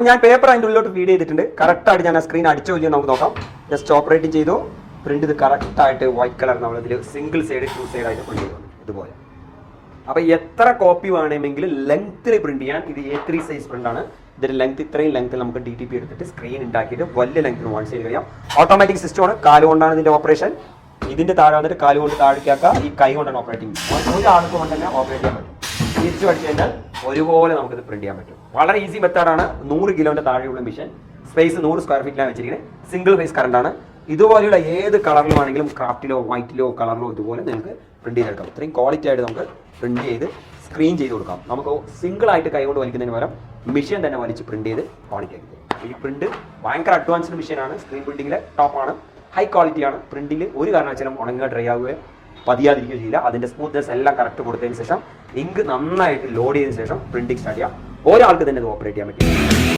ഞാൻ പേപ്പർ അതിൻ്റെ ഉള്ളിലോട്ട് ഫീഡ് ചെയ്തിട്ടുണ്ട്. കറക്റ്റായിട്ട് ഞാൻ ആ സ്ക്രീൻ അടിച്ചോ ഇല്ലയോ നമുക്ക് നോക്കാം. ജസ്റ്റ് ഓപ്പറേറ്റിംഗ് ചെയ്തു. പ്രിന്റ് ഇത് കറക്റ്റായിട്ട് വൈറ്റ് കളർ നമ്മളിതിൽ സിംഗിൾ സൈഡ് 2 സൈഡായിട്ട് പ്രിന്റ് ചെയ്തു ഇതുപോലെ. അപ്പോൾ എത്ര കോപ്പി വേണമെങ്കിലും ലെങ്ത്തിൽ പ്രിന്റ് ചെയ്യാൻ ഇത് A3 സൈസ് പ്രിന്റാണ്. ഇതിന്റെ ലെങ്ത് ഇത്രയും ലെങ്ത്തിൽ നമുക്ക് DTP എടുത്തിട്ട് സ്ക്രീൻ ഉണ്ടാക്കിയിട്ട് വലിയ ലെങ്ത്തിന് വൺ സൈഡ് ചെയ്യാം. ഓട്ടോമാറ്റിക് സിസ്റ്റമാണ്. കാലുകൊണ്ടാണ് ഇതിന്റെ ഓപ്പറേഷൻ. ഇതിന്റെ താഴെ വന്നിട്ട് കാലുകൊണ്ട് താഴേക്കാക്കുക. ഈ കൈ കൊണ്ടാണ് ഓപ്പറേറ്റിംഗ്. ഒരാൾക്ക് കൊണ്ട് തന്നെ ഓപ്പറേറ്റ് ചെയ്യാൻ പറ്റും. തിരിച്ചു പഠിച്ചു കഴിഞ്ഞാൽ ഒരുപോലെ നമുക്കിത് പ്രിന്റ് ചെയ്യാൻ പറ്റും. വളരെ ഈസി മെത്തേഡാണ്. 100 കിലോന്റെ താഴെയുള്ള മെഷീൻ. സ്പേസ് 100 സ്ക്വയർ ഫീറ്റിലാണ് വെച്ചിരിക്കുന്നത്. സിംഗിൾ ഫേസ് കറണ്ടാണ്. ഇതുപോലെയുള്ള ഏത് കളറിലും ആണെങ്കിലും ക്രാഫ്റ്റിലോ വൈറ്റിലോ കളറിലോ ഇതുപോലെ നിങ്ങൾക്ക് പ്രിന്റ് ചെയ്തെടുക്കാം. ഇത്രയും ക്വാളിറ്റി ആയിട്ട് നമുക്ക് പ്രിന്റ് ചെയ്ത് സ്ക്രീൻ ചെയ്ത് കൊടുക്കാം. നമുക്ക് സിംഗിൾ ആയിട്ട് കൈകൊണ്ട് വലിക്കുന്നതിന് പകരം മെഷീൻ തന്നെ വലിച്ച് പ്രിന്റ് ചെയ്ത് ക്വാളിറ്റി ആക്കി തരും. ഈ പ്രിന്റ് ഭയങ്കര അഡ്വാൻസ്ഡ് മെഷീനാണ്. സ്ക്രീൻ പ്രിന്റിങ്ങിലെ ടോപ്പാണ്. ഹൈ ക്വാളിറ്റിയാണ്. പ്രിന്റിൽ ഒരു കാരണവശാലും ഉണങ്ങുക ഡ്രൈ ആവുകയോ പതിയാതിരിക്കുകയോ ചെയ്യില്ല. അതിന്റെ സ്മൂത്ത്നെസ് എല്ലാം കറക്റ്റ് കൊടുത്തതിന് ശേഷം ഇങ്ക് നന്നായിട്ട് ലോഡ് ചെയ്തതിനു ശേഷം പ്രിന്റിംഗ് സ്റ്റാർട്ട് ചെയ്യാം. ഒരാൾക്ക് തന്നെ ഇത് ഓപ്പറേറ്റ് ചെയ്യാൻ പറ്റും.